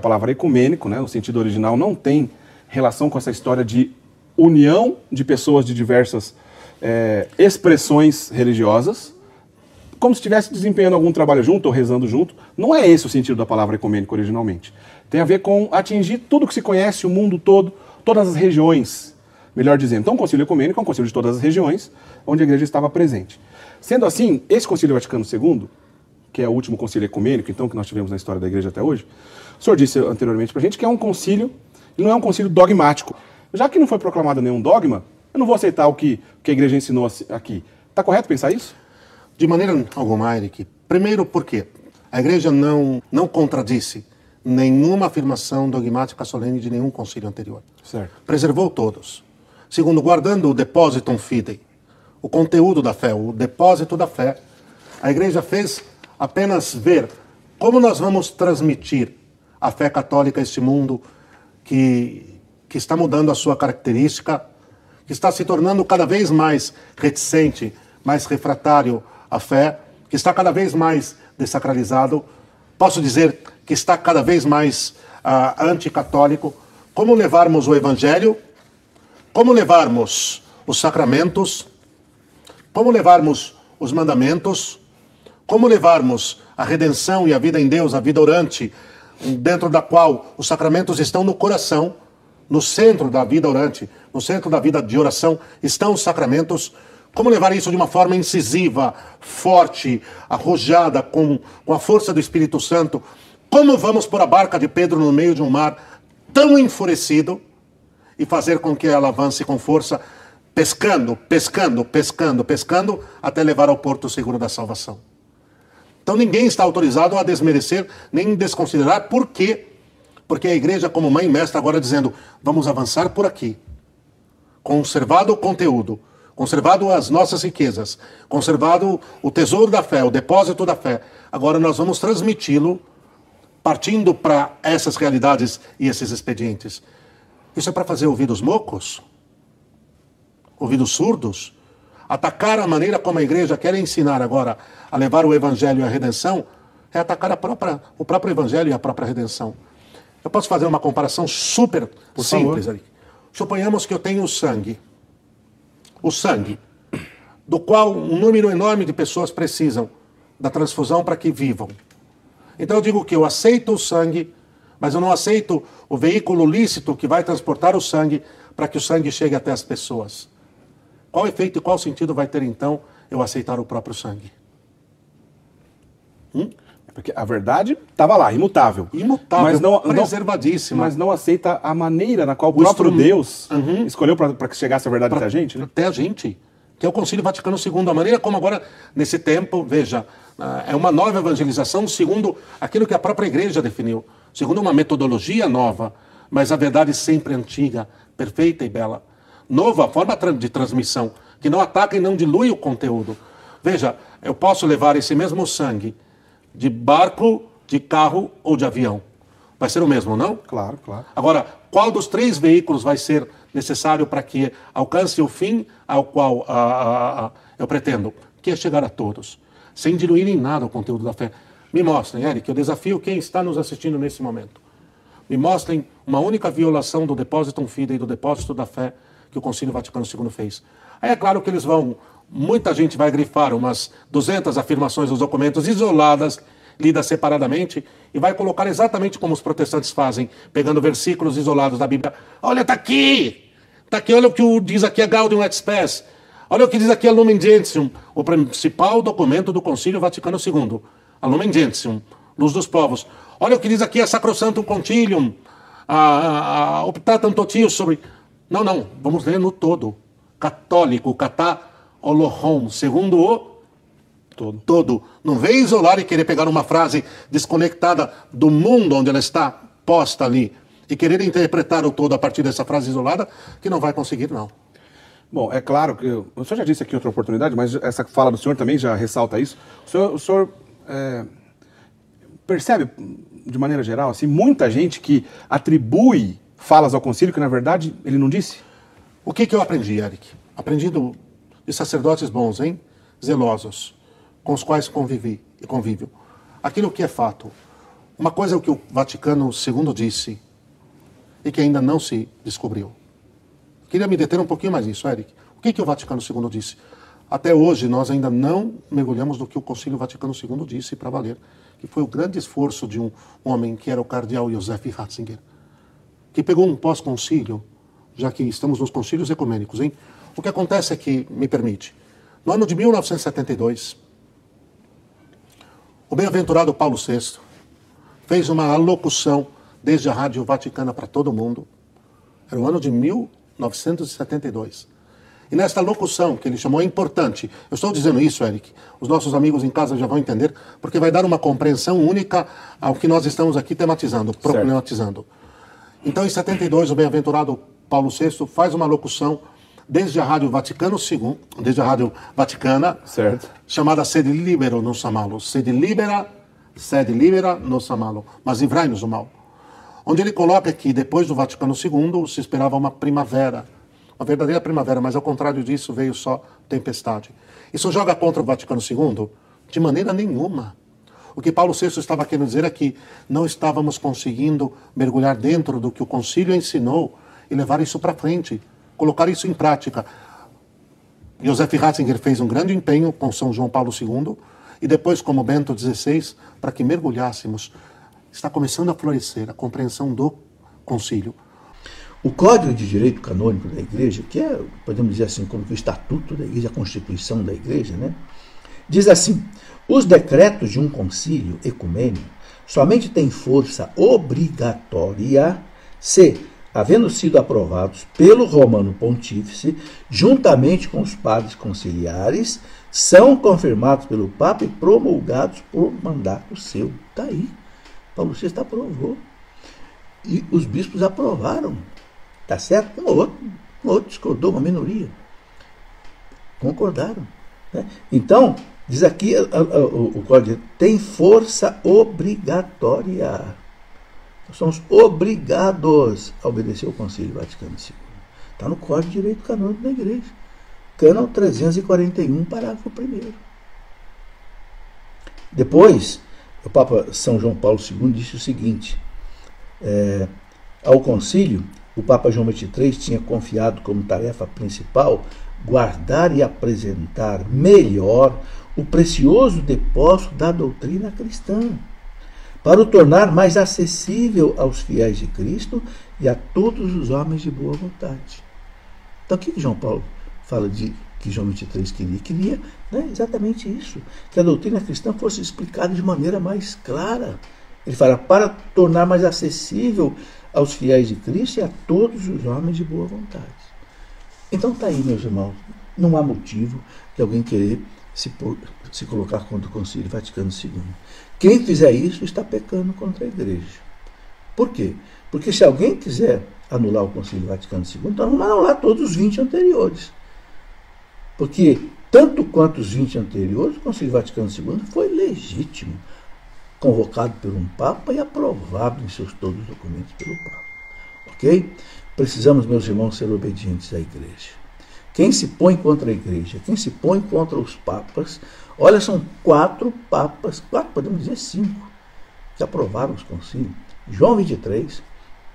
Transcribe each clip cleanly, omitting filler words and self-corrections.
palavra ecumênico, né? O sentido original não tem relação com essa história de união de pessoas de diversas expressões religiosas, como se estivesse desempenhando algum trabalho junto ou rezando junto. Não é esse o sentido da palavra ecumênico originalmente. Tem a ver com atingir tudo que se conhece, o mundo todo, todas as regiões, melhor dizendo. Então, o Concílio Ecumênico é um concílio de todas as regiões, onde a Igreja estava presente. Sendo assim, esse Concílio Vaticano II, que é o último concílio ecumênico, então, que nós tivemos na história da Igreja até hoje, o senhor disse anteriormente para a gente que é um concílio, e não é um concílio dogmático. Já que não foi proclamado nenhum dogma, eu não vou aceitar o que a Igreja ensinou aqui. Está correto pensar isso? De maneira alguma, Eric. Primeiro, porque a Igreja não contradisse nenhuma afirmação dogmática solene de nenhum concílio anterior. Certo. Preservou todos. Segundo, guardando o depositum fidei, o conteúdo da fé, o depósito da fé, a Igreja fez apenas ver como nós vamos transmitir a fé católica a este mundo que está mudando a sua característica, que está se tornando cada vez mais reticente, mais refratário à fé, que está cada vez mais desacralizado, posso dizer que está cada vez mais anticatólico. Como levarmos o Evangelho, como levarmos os sacramentos, como levarmos os mandamentos, como levarmos a redenção e a vida em Deus, a vida orante, dentro da qual os sacramentos estão no coração, no centro da vida orante, no centro da vida de oração estão os sacramentos. Como levar isso de uma forma incisiva, forte, arrojada, com a força do Espírito Santo? Como vamos pôr a barca de Pedro no meio de um mar tão enfurecido e fazer com que ela avance com força, pescando, pescando, pescando, pescando, até levar ao porto seguro da salvação? Então ninguém está autorizado a desmerecer, nem desconsiderar. Por quê? Porque a Igreja, como mãe mestra, agora dizendo, vamos avançar por aqui. Conservado o conteúdo, conservado as nossas riquezas, conservado o tesouro da fé, o depósito da fé. Agora nós vamos transmiti-lo partindo para essas realidades e esses expedientes. Isso é para fazer ouvidos mocos? Ouvidos surdos? Atacar a maneira como a Igreja quer ensinar agora a levar o Evangelho e a redenção é atacar o próprio Evangelho e a própria redenção. Eu posso fazer uma comparação super simples ali. Suponhamos que eu tenho o sangue, do qual um número enorme de pessoas precisam da transfusão para que vivam. Então eu digo que eu aceito o sangue, mas eu não aceito o veículo lícito que vai transportar o sangue para que o sangue chegue até as pessoas. Qual efeito e qual sentido vai ter então eu aceitar o próprio sangue? Porque a verdade estava lá, imutável. Imutável, mas não, preservadíssima. Mas não aceita a maneira na qual o próprio Deus escolheu para que chegasse a verdade até a gente, né? Até a gente, que é o Concílio Vaticano II. A maneira como agora, nesse tempo, veja, é uma nova evangelização segundo aquilo que a própria Igreja definiu, segundo uma metodologia nova, mas a verdade sempre antiga, perfeita e bela. Nova forma de transmissão, que não ataca e não dilui o conteúdo. Veja, eu posso levar esse mesmo sangue de barco, de carro ou de avião. Vai ser o mesmo, não? Claro, claro. Agora, qual dos três veículos vai ser necessário para que alcance o fim ao qual eu pretendo? Que é chegar a todos, sem diluir em nada o conteúdo da fé. Me mostrem, Eric, eu desafio quem está nos assistindo nesse momento. Me mostrem uma única violação do depositum fidei, do depósito da fé, que o Concílio Vaticano II fez. Aí é claro que eles vão, muita gente vai grifar umas 200 afirmações dos documentos isoladas, lidas separadamente, e vai colocar exatamente como os protestantes fazem, pegando versículos isolados da Bíblia. Olha, está aqui, olha o que diz aqui a Gaudium et Spes, olha o que diz aqui a Lumen Gentium, o principal documento do Concílio Vaticano II, a Lumen Gentium, Luz dos Povos. Olha o que diz aqui a Sacrosanctum Concilium, a Optatum Totius sobre... Não, vamos ler no todo. Católico, catá, olohom, segundo o todo. Não vem isolar e querer pegar uma frase desconectada do mundo onde ela está posta ali e querer interpretar o todo a partir dessa frase isolada, que não vai conseguir, não. Bom, é claro que o senhor já disse aqui em outra oportunidade, mas essa fala do senhor também já ressalta isso. O senhor percebe, de maneira geral, assim, muita gente que atribui falas ao concílio que, na verdade, ele não disse? O que eu aprendi, Eric? Aprendi de sacerdotes bons, hein? Zelosos, com os quais convivi e convívio. Aquilo que é fato. Uma coisa é o que o Vaticano II disse e que ainda não se descobriu. Queria me deter um pouquinho mais nisso, Eric. O que o Vaticano II disse? Até hoje, nós ainda não mergulhamos no que o Concílio Vaticano II disse para valer, que foi o grande esforço de um homem que era o cardeal Joseph Ratzinger, que pegou um pós-concílio, já que estamos nos concílios ecumênicos, hein? O que acontece é que, me permite, no ano de 1972, o bem-aventurado Paulo VI fez uma alocução desde a Rádio Vaticana para todo mundo. Era o ano de 1972. E nesta locução, que ele chamou, é importante. Eu estou dizendo isso, Eric, os nossos amigos em casa já vão entender, porque vai dar uma compreensão única ao que nós estamos aqui tematizando, problematizando. Então, em 72, o bem-aventurado Paulo VI faz uma locução desde a Rádio Vaticano II, desde a Rádio Vaticana, certo, chamada Sede Libero nos Amalo. Sede libera nos amalo, mas livrai-nos do mal. Onde ele coloca que depois do Vaticano II se esperava uma primavera, uma verdadeira primavera, mas ao contrário disso veio só tempestade. Isso joga contra o Vaticano II? De maneira nenhuma. O que Paulo VI estava querendo dizer é que não estávamos conseguindo mergulhar dentro do que o concílio ensinou e levar isso para frente, colocar isso em prática. Joseph Ratzinger fez um grande empenho com São João Paulo II e depois como Bento XVI para que mergulhássemos. Está começando a florescer a compreensão do concílio. O Código de Direito Canônico da Igreja, que é, podemos dizer assim, como que o Estatuto da Igreja, a Constituição da Igreja, né, diz assim: os decretos de um concílio ecumênico somente têm força obrigatória se, havendo sido aprovados pelo Romano Pontífice, juntamente com os padres conciliares, são confirmados pelo Papa e promulgados por mandato seu. Está aí. Paulo VI aprovou. E os bispos aprovaram. Está certo? Um outro discordou, uma minoria. Concordaram. Né? Então, diz aqui o Código, tem força obrigatória. Nós somos obrigados a obedecer ao Concílio Vaticano II. Está no Código de Direito Canônico da Igreja. Cânon 341, parágrafo 1º. Depois, o Papa São João Paulo II disse o seguinte: ao concílio, o Papa João XXIII tinha confiado como tarefa principal guardar e apresentar melhor o precioso depósito da doutrina cristã, para o tornar mais acessível aos fiéis de Cristo e a todos os homens de boa vontade. Então, o que João Paulo fala de que João XXIII queria? Queria, né, exatamente isso, que a doutrina cristã fosse explicada de maneira mais clara. Ele fala, para tornar mais acessível aos fiéis de Cristo e a todos os homens de boa vontade. Então está aí, meus irmãos, não há motivo de alguém querer se colocar contra o Concílio Vaticano II. Quem fizer isso está pecando contra a Igreja. Por quê? Porque se alguém quiser anular o Concílio Vaticano II, então vamos anular todos os 20 anteriores. Porque, tanto quanto os 20 anteriores, o Concílio Vaticano II foi legítimo, convocado por um Papa e aprovado em seus todos os documentos pelo Papa. Ok? Precisamos, meus irmãos, ser obedientes à Igreja. Quem se põe contra a Igreja, quem se põe contra os Papas, olha, são 4 Papas, 4, podemos dizer 5, que aprovaram os concílios. João XXIII,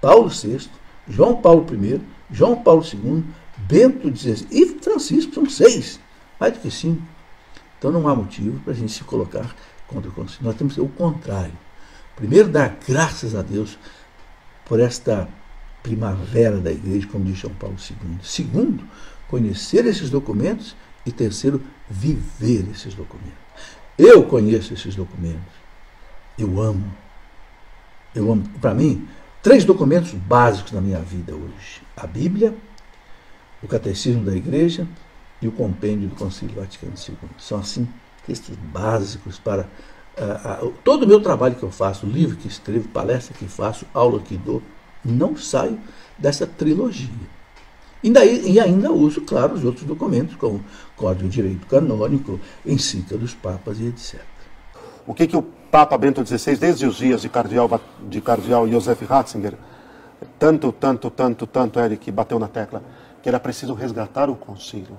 Paulo VI, João Paulo I, João Paulo II, Bento XVI e Francisco, são 6, mais do que 5. Então não há motivo para a gente se colocar contra o concílio. Nós temos que ser o contrário. Primeiro, dar graças a Deus por esta primavera da Igreja, como diz João Paulo II. Segundo, conhecer esses documentos. E terceiro, viver esses documentos. Eu conheço esses documentos. Eu amo. Para mim, 3 documentos básicos na minha vida hoje: a Bíblia, o Catecismo da Igreja e o Compêndio do Concílio Vaticano II. São, assim, textos básicos para todo o meu trabalho que eu faço, livro que escrevo, palestra que faço, aula que dou. Não saio dessa trilogia. E ainda uso, claro, os outros documentos, como Código de Direito Canônico, Encíclica dos Papas e etc. O que o Papa Bento XVI, desde os dias de cardeal Joseph Ratzinger, tanto, Eric, bateu na tecla, que era preciso resgatar o concílio.